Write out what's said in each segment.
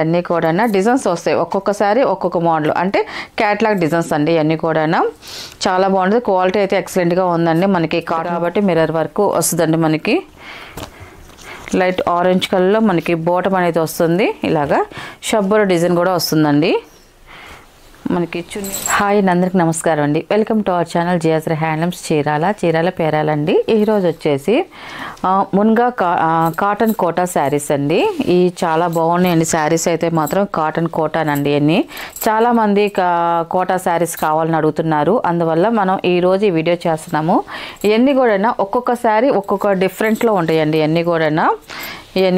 అన్నీ కూడా డిజైన్స్ వస్తాయి. ఒక్కొక్కసారి ఒక్కొక్క మోడల్ అంటే క్యాటలాగ్ డిజైన్స్ అండి. అన్నీ కూడా చాలా బాగుంటుంది. క్వాలిటీ అయితే ఎక్సలెంట్గా ఉందండి. మనకి కాబట్టి మిర్రర్ వర్క్ వస్తుందండి. మనకి లైట్ ఆరెంజ్ కలర్లో మనకి బోటం అనేది వస్తుంది. ఇలాగా షబ్బర్ డిజైన్ కూడా వస్తుందండి. మనకి చున్నీ. హాయ్ అందరికి నమస్కారం అండి. వెల్కమ్ టు అవర్ ఛానల్ జియాజ్రా హ్యాండ్లూమ్స్ చీరాల పేరాలండి. ఈరోజు వచ్చేసి మున్గా కాటన్ కోటా శారీస్ అండి. ఈ చాలా బాగున్నాయండి శారీస్ అయితే మాత్రం కాటన్ కోటానండి. అన్నీ చాలామంది కోటా శారీస్ కావాలని అడుగుతున్నారు. అందువల్ల మనం ఈరోజు ఈ వీడియో చేస్తున్నాము. ఇవన్నీ కూడా ఒక్కొక్క శారీ ఒక్కొక్క డిఫరెంట్లో ఉంటాయండి. ఇవన్నీ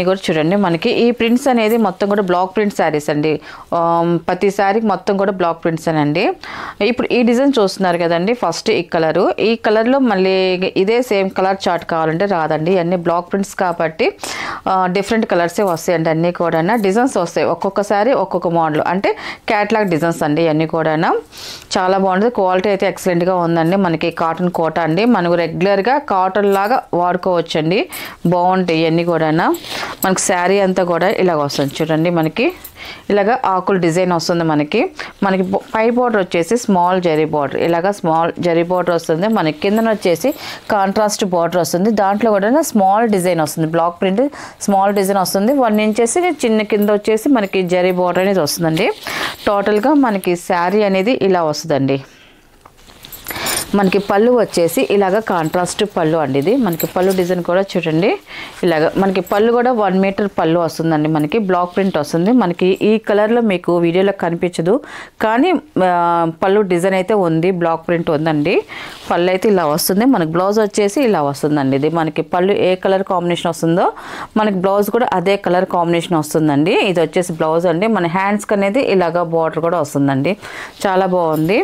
కూడా చూడండి. మనకి ఈ ప్రింట్స్ అనేది మొత్తం కూడా బ్లాక్ ప్రింట్ శారీస్ అండి. ప్రతి శారీకి మొత్తం కూడా బ్లాక్ ప్రింట్స్ అండి. ఇప్పుడు ఈ డిజైన్ చూస్తున్నారు కదండి. ఫస్ట్ ఈ కలర్లో మళ్ళీ ఇదే సేమ్ కలర్ చార్ట్ కావాలంటే రాదండి. అన్నీ బ్లాక్ ప్రింట్స్ కాబట్టి డిఫరెంట్ కలర్సే వస్తాయండి. అన్నీ కూడా డిజైన్స్ వస్తాయి. ఒక్కొక్కసారి ఒక్కొక్క మోడల్ అంటే క్యాటలాగ్ డిజైన్స్ అండి. అన్నీ కూడా చాలా బాగుంటుంది. క్వాలిటీ అయితే ఎక్సలెంట్గా ఉందండి. మనకి కాటన్ కోట అండి. మనకు రెగ్యులర్గా కాటన్ లాగా వాడుకోవచ్చండి. బాగుంటాయి ఇవన్నీ కూడా. మనకి శారీ అంతా కూడా ఇలాగ వస్తుంది చూడండి. మనకి ఇలాగ ఆకుల డిజైన్ వస్తుంది. మనకి పై బార్డర్ వచ్చేసి స్మాల్ జరీ బార్డర్, ఇలాగ స్మాల్ జరీ బార్డర్ వస్తుంది. మనకి కిందన వచ్చేసి కాంట్రాస్ట్ బార్డర్ వస్తుంది. దాంట్లో కూడా స్మాల్ డిజైన్ వస్తుంది. బ్లాక్ ప్రింట్ స్మాల్ డిజైన్ వస్తుంది. 1 ఇంచెస్ చిన్న కింద వచ్చేసి మనకి జరీ బార్డర్ అనేది వస్తుందండి. టోటల్గా మనకి శారీ అనేది ఇలా వస్తుందండి. మనకి పళ్ళు వచ్చేసి ఇలాగ కాంట్రాస్ట్ పళ్ళు అండి. ఇది మనకి పళ్ళు డిజైన్ కూడా చూడండి. ఇలాగ మనకి పళ్ళు కూడా 1 మీటర్ పళ్ళు వస్తుందండి. మనకి బ్లాక్ ప్రింట్ వస్తుంది. మనకి ఈ కలర్లో మీకు వీడియోలో కనిపించదు, కానీ పళ్ళు డిజైన్ అయితే ఉంది. బ్లాక్ ప్రింట్ ఉందండి. పళ్ళు అయితే ఇలా వస్తుంది. మనకి బ్లౌజ్ వచ్చేసి ఇలా వస్తుందండి. ఇది మనకి పళ్ళు ఏ కలర్ కాంబినేషన్ వస్తుందో మనకి బ్లౌజ్ కూడా అదే కలర్ కాంబినేషన్ వస్తుందండి. ఇది వచ్చేసి బ్లౌజ్ అండి. మన హ్యాండ్స్కి అనేది ఇలాగ బార్డర్ కూడా వస్తుందండి. చాలా బాగుంది.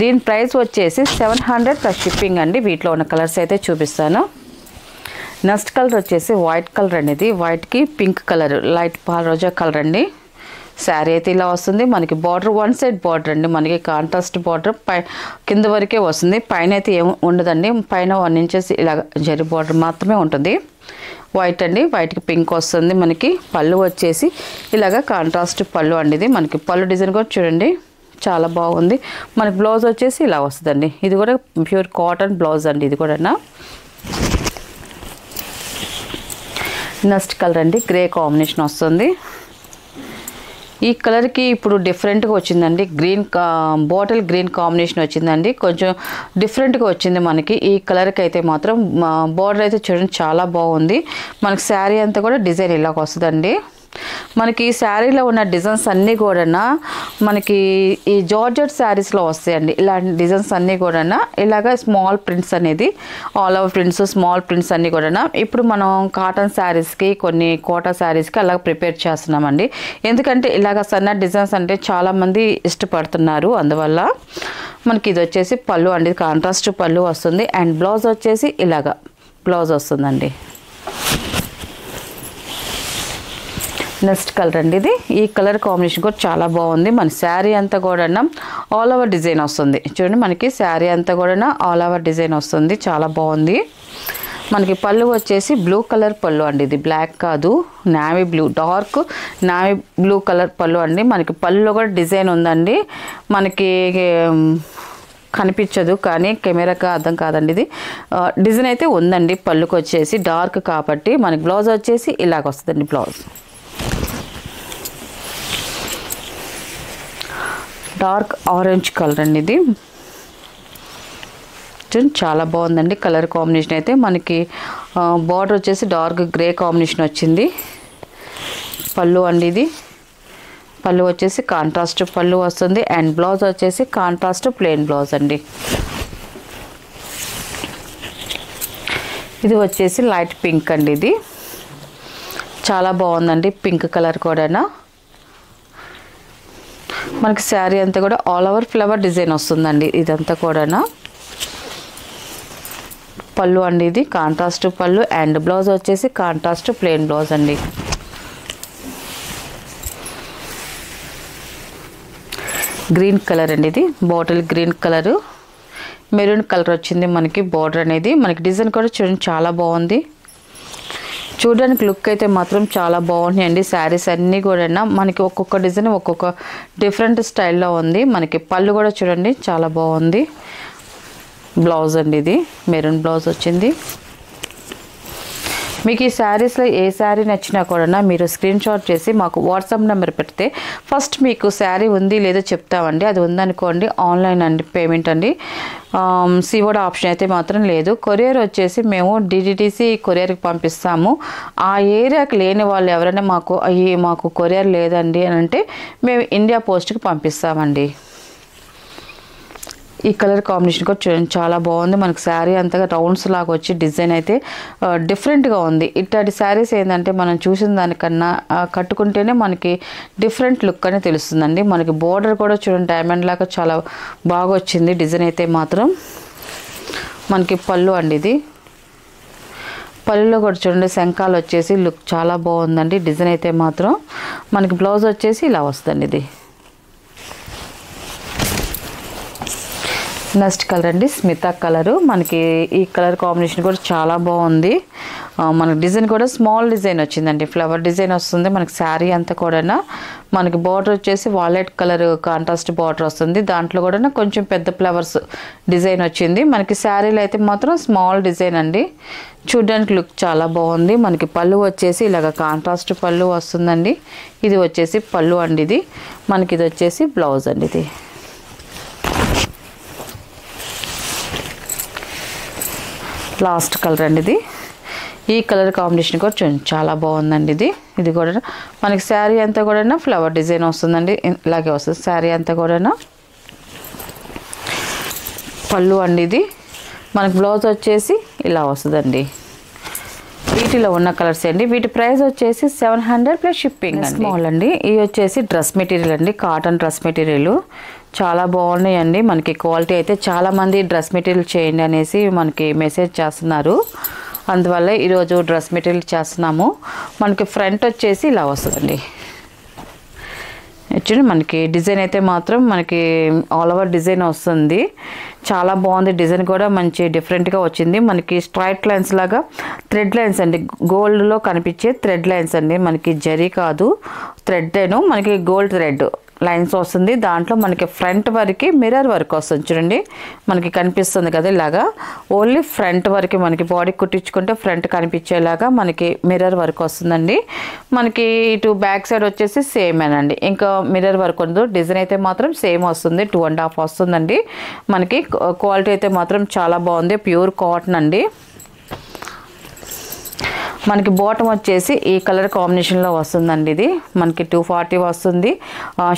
దీని ప్రైస్ వచ్చేసి 700 ప్లస్ షిప్పింగ్ అండి. వీటిలో ఉన్న కలర్స్ అయితే చూపిస్తాను. నెక్స్ట్ కలర్ వచ్చేసి వైట్ కలర్ అండి. ఇది వైట్కి పింక్ కలర్, లైట్ పాల్ రోజా కలర్ అండి. శారీ అయితే ఇలా వస్తుంది. మనకి బార్డర్ 1 సైడ్ బార్డర్ అండి. మనకి కాంట్రాస్ట్ బార్డర్ కింద వరకే వస్తుంది. పైన అయితే ఏం ఉండదండి. పైన 1 ఇంచెస్ ఇలా జరీ బార్డర్ మాత్రమే ఉంటుంది. వైట్ అండి. వైట్కి పింక్ వస్తుంది. మనకి పళ్ళు వచ్చేసి ఇలాగ కాంట్రాస్ట్ పళ్ళు అండి. ఇది మనకి పళ్ళు డిజైన్ కూడా చూడండి. చాలా బాగుంది. మనకి బ్లౌజ్ వచ్చేసి ఇలా వస్తుందండి. ఇది కూడా ప్యూర్ కాటన్ బ్లౌజ్ అండి. ఇది కూడా నెక్స్ట్ కలర్ అండి. గ్రే కాంబినేషన్ వస్తుంది. ఈ కలర్కి ఇప్పుడు డిఫరెంట్గా వచ్చిందండి. బాటిల్ గ్రీన్ కాంబినేషన్ వచ్చిందండి. కొంచెం డిఫరెంట్గా వచ్చింది మనకి. ఈ కలర్కి అయితే మాత్రం బార్డర్ అయితే చూడండి చాలా బాగుంది. మనకి శారీ అంతా కూడా డిజైన్ ఇలాగ వస్తుందండి. మనకి ఈ శారీలో ఉన్న డిజైన్స్ అన్నీ కూడా మనకి ఈ జార్జెట్ శారీస్లో వస్తాయండి. ఇలాంటి డిజైన్స్ అన్నీ కూడా ఇలాగ స్మాల్ ప్రింట్స్ అనేది all over prints, small prints అన్నీ కూడా ఇప్పుడు మనం కాటన్ శారీస్కి, కొన్ని కోటా శారీస్కి అలాగ ప్రిపేర్ చేస్తున్నామండి. ఎందుకంటే ఇలాగ సన్న డిజైన్స్ అంటే చాలామంది ఇష్టపడుతున్నారు. అందువల్ల మనకి ఇది వచ్చేసి పళ్ళు అండి. కాంట్రాస్ట్ పళ్ళు వస్తుంది. అండ్ బ్లౌజ్ వచ్చేసి ఇలాగ బ్లౌజ్ వస్తుందండి. నెక్స్ట్ కలర్ అండి. ఇది ఈ కలర్ కాంబినేషన్ కూడా చాలా బాగుంది. మన శారీ అంతా కూడా ఆల్ ఓవర్ డిజైన్ వస్తుంది. చూడండి మనకి శారీ అంతా కూడా ఆల్ ఓవర్ డిజైన్ వస్తుంది. చాలా బాగుంది. మనకి పళ్ళు వచ్చేసి బ్లూ కలర్ పళ్ళు అండి. ఇది బ్లాక్ కాదు, navy blue, dark navy blue colour పళ్ళు అండి. మనకి పళ్ళులో కూడా డిజైన్ ఉందండి. మనకి కనిపించదు కానీ కెమెరాకి అర్థం కాదండి. ఇది డిజైన్ అయితే ఉందండి. పళ్ళుకి వచ్చేసి డార్క్ కాబట్టి మనకి బ్లౌజ్ వచ్చేసి ఇలాగ వస్తుందండి. బ్లౌజ్ డార్క్ ఆరెంజ్ కలర్ అండి. ఇది చాలా బాగుందండి. కలర్ కాంబినేషన్ అయితే మనకి బార్డర్ వచ్చేసి డార్క్ గ్రే కాంబినేషన్ వచ్చింది. పళ్ళు అండి. ఇది పళ్ళు వచ్చేసి కాంట్రాస్ట్ పళ్ళు వస్తుంది. అండ్ బ్లౌజ్ వచ్చేసి కాంట్రాస్ట్ ప్లెయిన్ బ్లౌజ్ అండి. ఇది వచ్చేసి లైట్ పింక్ అండి. ఇది చాలా బాగుందండి. పింక్ కలర్ కూడా మనకి శారీ అంతా కూడా ఆల్ ఓవర్ ఫ్లవర్ డిజైన్ వస్తుందండి. ఇదంతా కూడా పళ్ళు అండి. ఇది కాంట్రాస్ట్ పళ్ళు. అండ్ బ్లౌజ్ వచ్చేసి కాంట్రాస్ట్ ప్లెయిన్ బ్లౌజ్ అండి. గ్రీన్ కలర్ అండి. ఇది bottle green colour, maroon colour వచ్చింది మనకి బార్డర్ అనేది. మనకి డిజైన్ కూడా చూడండి చాలా బాగుంది. చూడడానికి లుక్ అయితే మాత్రం చాలా బాగున్నాయండి శారీస్ అన్నీ కూడా మనకి ఒక్కొక్క డిజైన్ ఒక్కొక్క డిఫరెంట్ స్టైల్లో ఉంది మనకి పళ్ళు కూడా చూడండి చాలా బాగుంది బ్లౌజ్ అండి ఇది మెరూన్ బ్లౌజ్ వచ్చింది మీకు ఈ శారీస్లో ఏ శారీ నచ్చినా కూడా మీరు స్క్రీన్ షాట్ చేసి మాకు వాట్సాప్ నెంబర్ పెడితే ఫస్ట్ మీకు శారీ ఉంది లేదో చెప్తామండి అది ఉందనుకోండి ఆన్లైన్ అండి పేమెంట్ అండి సిఓడి ఆప్షన్ అయితే మాత్రం లేదు కొరియర్ వచ్చేసి మేము డిటిడిసి కొరియర్కి పంపిస్తాము ఆ ఏరియాకి లేని వాళ్ళు ఎవరైనా మాకు కొరియర్ లేదండి అని అంటే మేము ఇండియా పోస్ట్కి పంపిస్తామండి ఈ కలర్ కాంబినేషన్ కూడా చూడండి చాలా బాగుంది మనకి శారీ అంతగా రౌండ్స్ లాగా వచ్చి డిజైన్ అయితే డిఫరెంట్గా ఉంది ఇట్లాంటి శారీస్ ఏంటంటే మనం చూసిన దానికన్నా కట్టుకుంటేనే మనకి డిఫరెంట్ లుక్ అని తెలుస్తుందండి మనకి బోర్డర్ కూడా చూడండి డైమండ్ లాగా చాలా బాగా వచ్చింది డిజైన్ అయితే మాత్రం మనకి పళ్ళు అండి ఇది పళ్ళులో కూడా చూడండి శంఖాలు వచ్చేసి లుక్ చాలా బాగుందండి డిజైన్ అయితే మాత్రం మనకి బ్లౌజ్ వచ్చేసి ఇలా వస్తుంది ఇది నెక్స్ట్ కలర్ అండి స్మితా కలరు మనకి ఈ కలర్ కాంబినేషన్ కూడా చాలా బాగుంది మనకి డిజైన్ కూడా స్మాల్ డిజైన్ వచ్చిందండి ఫ్లవర్ డిజైన్ వస్తుంది మనకి శారీ అంతా కూడా మనకి బార్డర్ వచ్చేసి వాలెట్ కలర్ కాంట్రాస్ట్ బార్డర్ వస్తుంది దాంట్లో కూడా కొంచెం పెద్ద ఫ్లవర్స్ డిజైన్ వచ్చింది మనకి శారీలో అయితే మాత్రం స్మాల్ డిజైన్ అండి చూడడానికి లుక్ చాలా బాగుంది మనకి పళ్ళు వచ్చేసి ఇలాగ కాంట్రాస్ట్ పళ్ళు వస్తుందండి ఇది వచ్చేసి పళ్ళు అండి ఇది మనకి ఇది వచ్చేసి బ్లౌజ్ అండి ఇది లాస్ట్ కలర్ అండి ఇది ఈ కలర్ కాంబినేషన్ కూడా చూడండి చాలా బాగుందండి ఇది కూడా మనకి శారీ అంతా కూడా ఫ్లవర్ డిజైన్ వస్తుందండి ఇలాగే వస్తుంది శారీ అంతా కూడా పళ్ళు అండి ఇది మనకి బ్లౌజ్ వచ్చేసి ఇలా వస్తుందండి వీటిలో ఉన్న కలర్స్ అండి వీటి ప్రైస్ వచ్చేసి 700 ప్లస్ షిప్పింగ్ స్మాల్ అండి ఇవి వచ్చేసి డ్రెస్ మెటీరియల్ అండి కాటన్ డ్రెస్ మెటీరియల్ చాలా బాగున్నాయండి మనకి క్వాలిటీ అయితే చాలామంది డ్రెస్ మెటీరియల్ చేయండి అనేసి మనకి మెసేజ్ చేస్తున్నారు అందువల్ల ఈరోజు డ్రెస్ మెటీరియల్ చేస్తున్నాము మనకి ఫ్రంట్ వచ్చేసి ఇలా వస్తుందండి యాక్చువల్లీ మనకి డిజైన్ అయితే మాత్రం మనకి ఆల్ ఓవర్ డిజైన్ వస్తుంది చాలా బాగుంది డిజైన్ కూడా మంచి డిఫరెంట్గా వచ్చింది మనకి స్ట్రైట్ లైన్స్ లాగా థ్రెడ్ లైన్స్ అండి గోల్డ్లో కనిపించే థ్రెడ్ లైన్స్ అండి మనకి జరీ కాదు థ్రెడ్ మనకి గోల్డ్ థ్రెడ్ లైన్స్ వస్తుంది దాంట్లో మనకి ఫ్రంట్ వరకు మిర్రర్ వర్క్ వస్తుంది చూడండి మనకి కనిపిస్తుంది కదా ఇలాగా ఓన్లీ ఫ్రంట్ వరకు మనకి బాడీ కుట్టించుకుంటే ఫ్రంట్ కనిపించేలాగా మనకి మిర్రర్ వర్క్ వస్తుందండి మనకి ఇటు బ్యాక్ సైడ్ వచ్చేసి సేమేనండి ఇంకా మిర్రర్ వర్క్ ఉండదు డిజైన్ అయితే మాత్రం సేమ్ వస్తుంది 2.5 వస్తుందండి మనకి క్వాలిటీ అయితే మాత్రం చాలా బాగుంది ప్యూర్ కాటన్ అండి మనకి బాటమ్ వచ్చేసి ఈ కలర్ కాంబినేషన్లో వస్తుందండి ఇది మనకి 240 వస్తుంది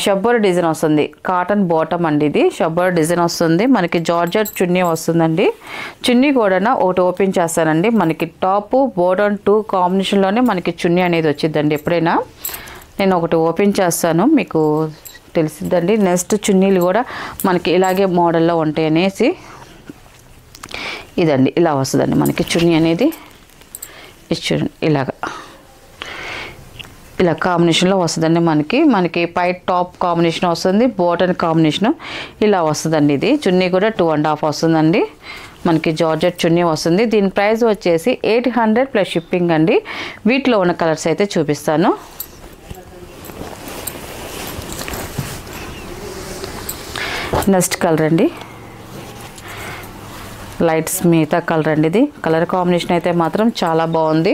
షబ్బర్ డిజైన్ వస్తుంది కాటన్ బాటమ్ అండి ఇది షబ్బర్ డిజైన్ వస్తుంది మనకి జార్జెట్ చున్నీ వస్తుందండి చున్నీ కూడా ఒకటి ఓపెన్ చేస్తానండి మనకి టాప్ బాటమ్ 2 కాంబినేషన్లోనే మనకి చున్నీ అనేది వచ్చిందండి ఎప్పుడైనా నేను ఒకటి ఓపెన్ చేస్తాను మీకు తెలిసిద్దండి నెక్స్ట్ చున్నీలు కూడా మనకి ఇలాగే మోడల్లో ఉంటాయి అనేసి ఇదండి ఇలా వస్తుందండి మనకి చున్నీ అనేది చూడండి ఇలా కాంబినేషన్లో వస్తుందండి మనకి పై టాప్ కాంబినేషన్ వస్తుంది బాటమ్ కాంబినేషన్ ఇలా వస్తుందండి ఇది చున్నీ కూడా 2.5 వస్తుందండి మనకి జార్జెట్ చున్నీ వస్తుంది దీని ప్రైస్ వచ్చేసి 800 ప్లస్ షిప్పింగ్ అండి వీటిలో ఉన్న కలర్స్ అయితే చూపిస్తాను నెక్స్ట్ కలర్ అండి లైట్ స్మితా కలర్ అండి ఇది కలర్ కాంబినేషన్ అయితే మాత్రం చాలా బాగుంది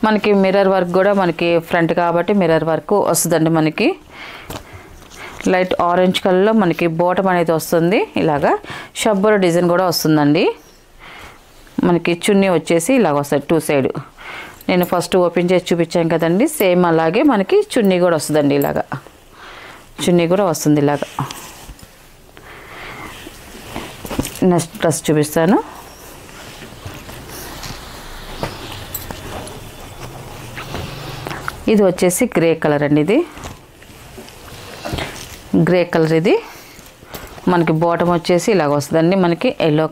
మనకి మిర్రర్ వర్క్ కూడా మనకి ఫ్రంట్ కాబట్టి మిర్రర్ వర్క్ వస్తుందండి మనకి లైట్ ఆరెంజ్ కలర్లో మనకి బాటమ్ అనేది వస్తుంది ఇలాగా షబ్బర్ డిజైన్ కూడా వస్తుందండి మనకి చున్నీ వచ్చేసి ఇలాగ వస్తుంది 2 సైడ్ నేను ఫస్ట్ ఓపెన్ చేసి చూపించాను కదండి సేమ్ అలాగే మనకి చున్నీ కూడా వస్తుందండి ఇలాగా చున్నీ కూడా వస్తుంది ఇలాగా నెక్స్ట్ డ్రెస్ చూపిస్తాను ఇది వచ్చేసి గ్రే కలర్ అండి ఇది గ్రే కలర్ ఇది మనకి బాటమ్ వచ్చేసి ఇలాగ వస్తుందండి మనకి ఎల్లో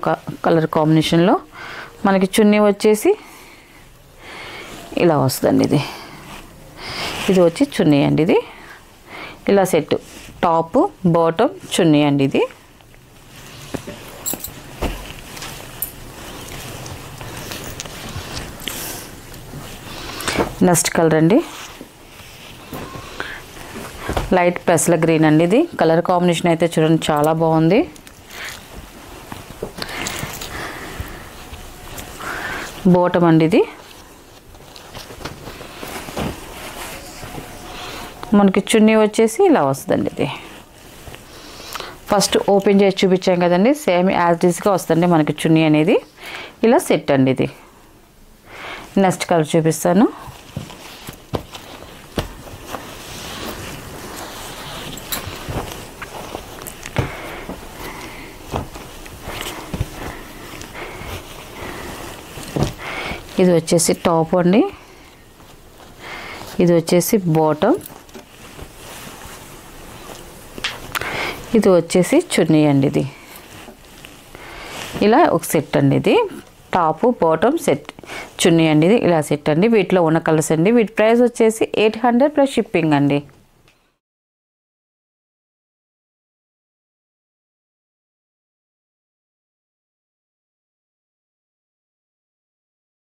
కలర్ కాంబినేషన్లో మనకి చున్నీ వచ్చేసి ఇలా వస్తుందండి ఇది వచ్చి చున్నీ అండి ఇది ఇలా సెట్ టాప్ బాటమ్ చున్నీ అండి ఇది నెక్స్ట్ కలర్ అండి, లైట్ పెసల గ్రీన్ అండి. ఇది కలర్ కాంబినేషన్ అయితే చూడండి చాలా బాగుంది. బాటమ్ అండి, ఇది మనకి చున్నీ వచ్చేసి ఇలా వస్తుందండి. ఇది ఫస్ట్ ఓపెన్ చేసి చూపించాం కదండి, సేమ్ యాజ్ ఈజ్గా వస్తుంది మనకి చున్నీ అనేది. ఇలా సెట్ అండి. ఇది నెక్స్ట్ కలర్ చూపిస్తాను. ఇది వచ్చేసి టాప్ అండి, ఇది వచ్చేసి బాటమ్, ఇది వచ్చేసి చున్నీ అండి. ఇది ఇలా ఒక సెట్ అండి. ఇది టాప్ బాటమ్ సెట్ చున్నీ అండి. ఇది ఇలా సెట్ అండి. వీటిలో ఉన్న కలర్స్ అండి. వీటి ప్రైస్ వచ్చేసి 800 ప్లస్ షిప్పింగ్ అండి.